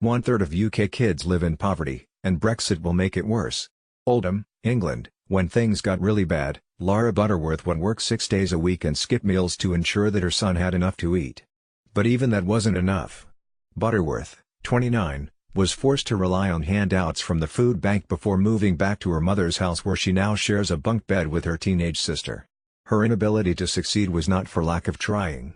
1/3 of UK kids live in poverty, and Brexit will make it worse. Oldham, England. When things got really bad, Laura Butterworth would work 6 days a week and skip meals to ensure that her son had enough to eat. But even that wasn't enough. Butterworth, 29, was forced to rely on handouts from the food bank before moving back to her mother's house, where she now shares a bunk bed with her teenage sister. Her inability to succeed was not for lack of trying.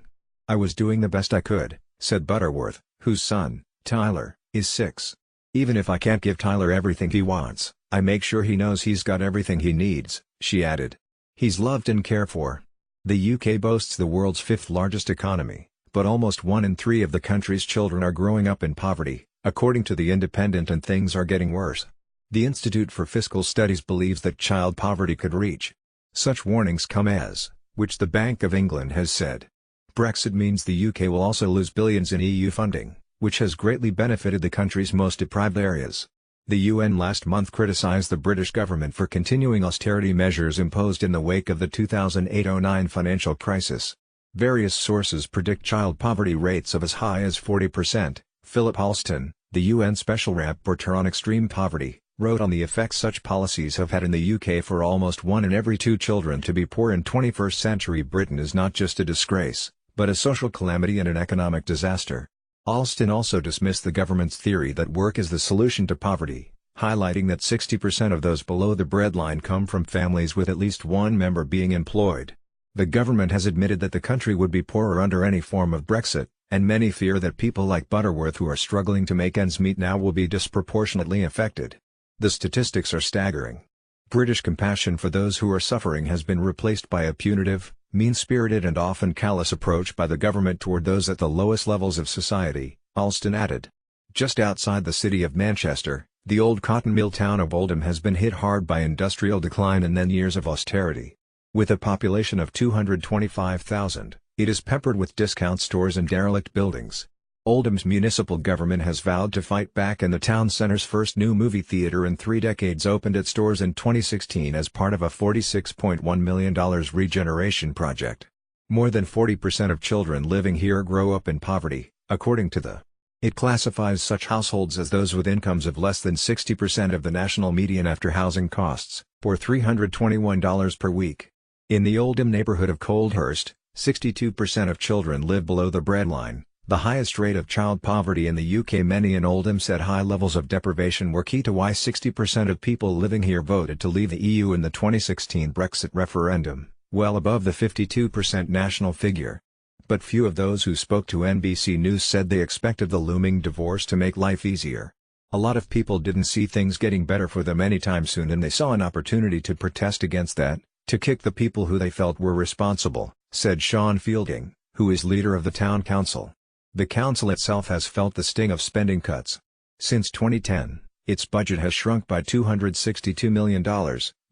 "I was doing the best I could," said Butterworth, whose son, Tyler, is 6. "Even if I can't give Tyler everything he wants, I make sure he knows he's got everything he needs," she added. "He's loved and cared for." The UK boasts the world's 5th largest economy, but almost 1 in 3 of the country's children are growing up in poverty, according to The Independent, and things are getting worse. The Institute for Fiscal Studies believes that child poverty could reach such warnings come as, which the Bank of England has said. Brexit means the UK will also lose billions in EU funding, which has greatly benefited the country's most deprived areas. The UN last month criticized the British government for continuing austerity measures imposed in the wake of the 2008-09 financial crisis. Various sources predict child poverty rates of as high as 40%. Philip Alston, the UN Special Rapporteur on Extreme Poverty, wrote on the effects such policies have had in the UK. For almost 1 in every 2 children to be poor in 21st century Britain is not just a disgrace, but a social calamity and an economic disaster. Alston also dismissed the government's theory that work is the solution to poverty, highlighting that 60% of those below the breadline come from families with at least one member being employed. The government has admitted that the country would be poorer under any form of Brexit, and many fear that people like Butterworth who are struggling to make ends meet now will be disproportionately affected. The statistics are staggering. British compassion for those who are suffering has been replaced by a punitive, mean-spirited and often callous approach by the government toward those at the lowest levels of society, Alston added. Just outside the city of Manchester, the old cotton mill town of Oldham has been hit hard by industrial decline and then years of austerity. With a population of 225,000, it is peppered with discount stores and derelict buildings. Oldham's municipal government has vowed to fight back, and the town center's first new movie theater in 3 decades opened its doors in 2016 as part of a $46.1 million regeneration project. More than 40% of children living here grow up in poverty, according to the. It classifies such households as those with incomes of less than 60% of the national median after housing costs, or $321 per week. In the Oldham neighborhood of Coldhurst, 62% of children live below the breadline, the highest rate of child poverty in the UK. Many in Oldham said high levels of deprivation were key to why 60% of people living here voted to leave the EU in the 2016 Brexit referendum, well above the 52% national figure. But few of those who spoke to NBC News said they expected the looming divorce to make life easier. A lot of people didn't see things getting better for them anytime soon, and they saw an opportunity to protest against that, to kick the people who they felt were responsible, said Sean Fielding, who is leader of the town council. The council itself has felt the sting of spending cuts. Since 2010, its budget has shrunk by $262 million,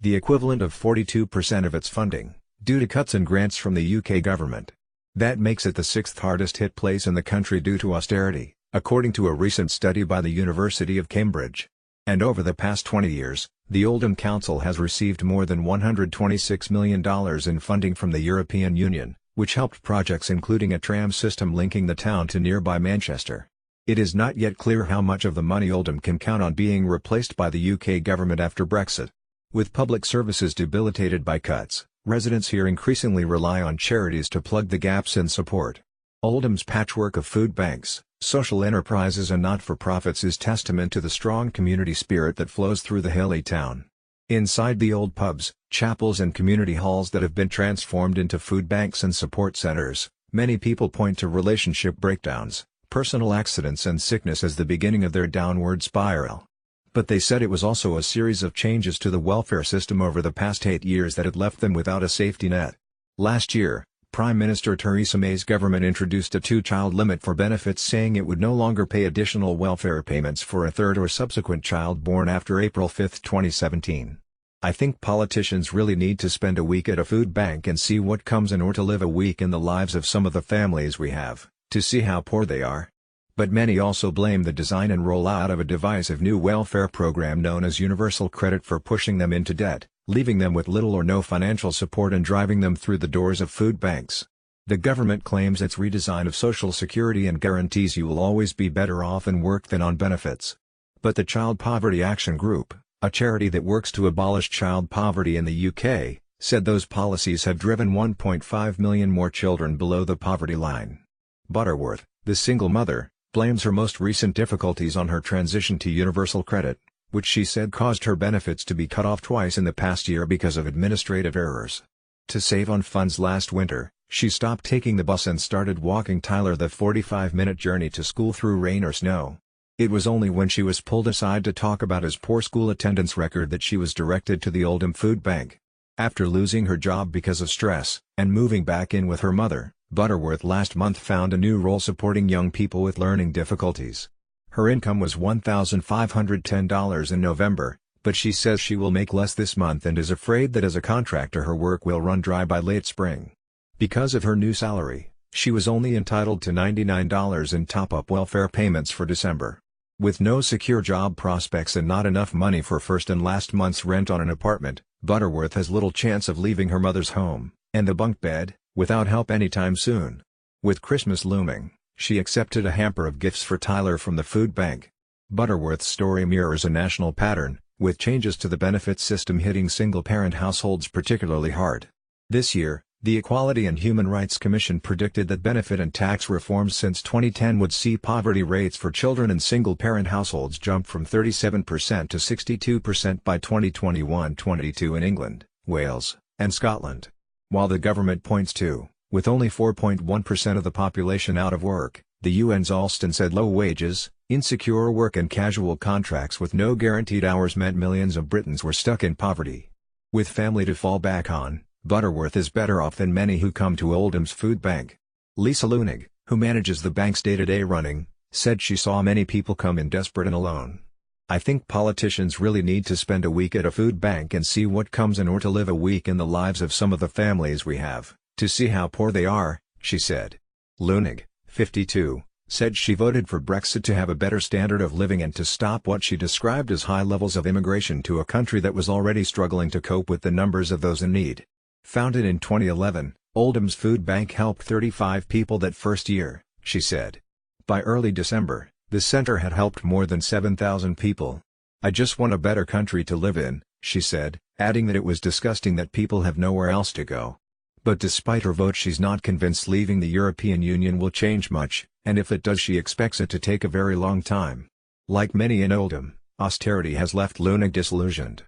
the equivalent of 42% of its funding, due to cuts in grants from the UK government. That makes it the 6th hardest hit place in the country due to austerity, according to a recent study by the University of Cambridge. And over the past 20 years, the Oldham Council has received more than $126 million in funding from the European Union, which helped projects including a tram system linking the town to nearby Manchester. It is not yet clear how much of the money Oldham can count on being replaced by the UK government after Brexit. With public services debilitated by cuts, residents here increasingly rely on charities to plug the gaps in support. Oldham's patchwork of food banks, social enterprises and not-for-profits is testament to the strong community spirit that flows through the hilly town. Inside the old pubs, chapels and community halls that have been transformed into food banks and support centers, many people point to relationship breakdowns, personal accidents and sickness as the beginning of their downward spiral. But they said it was also a series of changes to the welfare system over the past 8 years that had left them without a safety net. Last year, Prime Minister Theresa May's government introduced a 2-child limit for benefits, saying it would no longer pay additional welfare payments for a third or subsequent child born after April 5, 2017. I think politicians really need to spend a week at a food bank and see what comes in, or to live a week in the lives of some of the families we have, to see how poor they are. But many also blame the design and rollout of a divisive new welfare program known as Universal Credit for pushing them into debt, leaving them with little or no financial support and driving them through the doors of food banks. The government claims its redesign of Social Security and guarantees you will always be better off in work than on benefits. But the Child Poverty Action Group, a charity that works to abolish child poverty in the UK, said those policies have driven 1.5 million more children below the poverty line. Butterworth, the single mother, blames her most recent difficulties on her transition to universal credit, which she said caused her benefits to be cut off twice in the past year because of administrative errors. To save on funds last winter, she stopped taking the bus and started walking Tyler the 45-minute journey to school through rain or snow. It was only when she was pulled aside to talk about his poor school attendance record that she was directed to the Oldham Food Bank. After losing her job because of stress, and moving back in with her mother, Butterworth last month found a new role supporting young people with learning difficulties. Her income was $1,510 in November, but she says she will make less this month and is afraid that as a contractor her work will run dry by late spring. Because of her new salary, she was only entitled to $99 in top-up welfare payments for December. With no secure job prospects and not enough money for first and last month's rent on an apartment, Butterworth has little chance of leaving her mother's home, and the bunk bed, without help anytime soon. With Christmas looming, she accepted a hamper of gifts for Tyler from the food bank. Butterworth's story mirrors a national pattern, with changes to the benefits system hitting single-parent households particularly hard. This year, the Equality and Human Rights Commission predicted that benefit and tax reforms since 2010 would see poverty rates for children in single-parent households jump from 37% to 62% by 2021-22 in England, Wales, and Scotland. While the government points to, with only 4.1% of the population out of work, the UN's Alston said low wages, insecure work and casual contracts with no guaranteed hours meant millions of Britons were stuck in poverty. With family to fall back on, Butterworth is better off than many who come to Oldham's food bank. Lisa Lunig, who manages the bank's day-to-day running, said she saw many people come in desperate and alone. "I think politicians really need to spend a week at a food bank and see what comes in, or to live a week in the lives of some of the families we have, to see how poor they are," she said. Lunig, 52, said she voted for Brexit to have a better standard of living and to stop what she described as high levels of immigration to a country that was already struggling to cope with the numbers of those in need. Founded in 2011, Oldham's Food Bank helped 35 people that first year, she said. By early December, the center had helped more than 7,000 people. "I just want a better country to live in," she said, adding that it was disgusting that people have nowhere else to go. But despite her vote, she's not convinced leaving the European Union will change much, and if it does she expects it to take a very long time. Like many in Oldham, austerity has left Lunig disillusioned.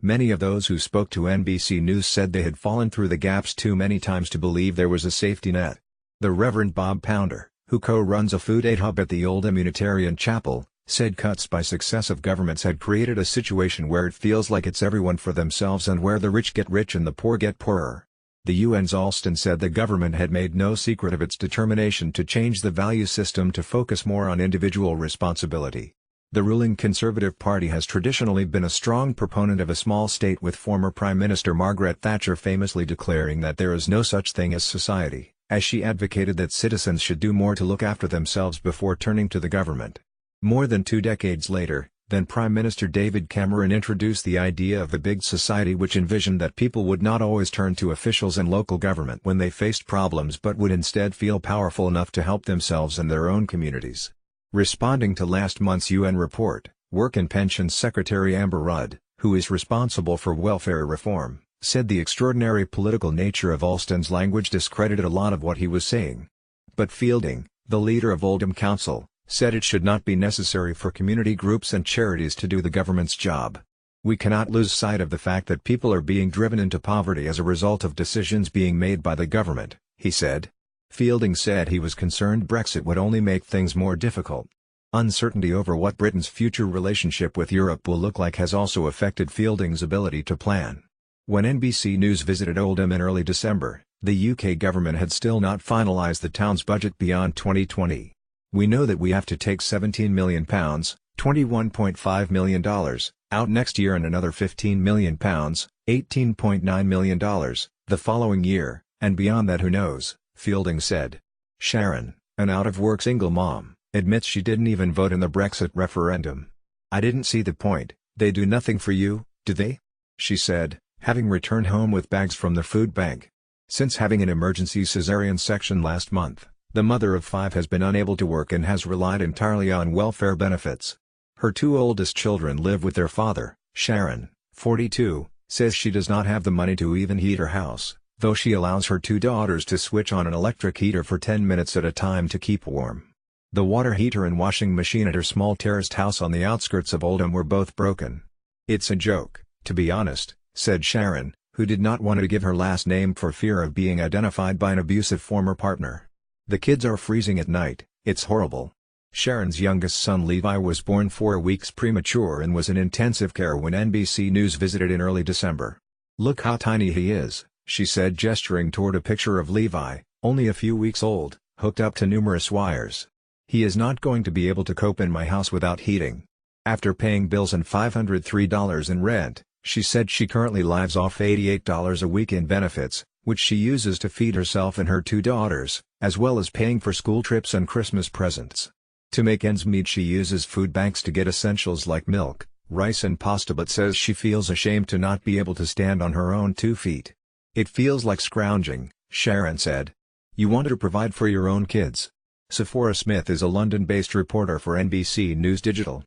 Many of those who spoke to NBC News said they had fallen through the gaps too many times to believe there was a safety net. The Reverend Bob Pounder, who co-runs a food aid hub at the Oldham Unitarian Chapel, said cuts by successive governments had created a situation where it feels like it's everyone for themselves and where the rich get rich and the poor get poorer. The UN's Alston said the government had made no secret of its determination to change the value system to focus more on individual responsibility. The ruling Conservative Party has traditionally been a strong proponent of a small state, with former Prime Minister Margaret Thatcher famously declaring that there is no such thing as society, as she advocated that citizens should do more to look after themselves before turning to the government. More than 2 decades later, then Prime Minister David Cameron introduced the idea of the big society, which envisioned that people would not always turn to officials and local government when they faced problems but would instead feel powerful enough to help themselves and their own communities. Responding to last month's UN report, Work and Pensions Secretary Amber Rudd, who is responsible for welfare reform, said the extraordinary political nature of Alston's language discredited a lot of what he was saying. But Fielding, the leader of Oldham Council, said it should not be necessary for community groups and charities to do the government's job. "We cannot lose sight of the fact that people are being driven into poverty as a result of decisions being made by the government," he said. Fielding said he was concerned Brexit would only make things more difficult. Uncertainty over what Britain's future relationship with Europe will look like has also affected Fielding's ability to plan. When NBC News visited Oldham in early December, the UK government had still not finalised the town's budget beyond 2020. "We know that we have to take £17 million, $21.5 million, out next year and another £15 million, $18.9 million, the following year, and beyond that who knows," Fielding said. Sharon, an out-of-work single mom, admits she didn't even vote in the Brexit referendum. "I didn't see the point. They do nothing for you, do they?" she said, having returned home with bags from the food bank. Since having an emergency cesarean section last month, the mother of 5 has been unable to work and has relied entirely on welfare benefits. Her 2 oldest children live with their father. Sharon, 42, says she does not have the money to even heat her house, though she allows her 2 daughters to switch on an electric heater for 10 minutes at a time to keep warm. The water heater and washing machine at her small terraced house on the outskirts of Oldham were both broken. "It's a joke, to be honest," said Sharon, who did not want to give her last name for fear of being identified by an abusive former partner. "The kids are freezing at night, it's horrible." Sharon's youngest son Levi was born 4 weeks premature and was in intensive care when NBC News visited in early December. "Look how tiny he is," she said, gesturing toward a picture of Levi, only a few weeks old, hooked up to numerous wires. "He is not going to be able to cope in my house without heating." After paying bills and $503 in rent, she said she currently lives off $88 a week in benefits, which she uses to feed herself and her 2 daughters, as well as paying for school trips and Christmas presents. To make ends meet, she uses food banks to get essentials like milk, rice and pasta, but says she feels ashamed to not be able to stand on her own 2 feet. "It feels like scrounging," Sharon said. "You want to provide for your own kids." Sephora Smith is a London-based reporter for NBC News Digital.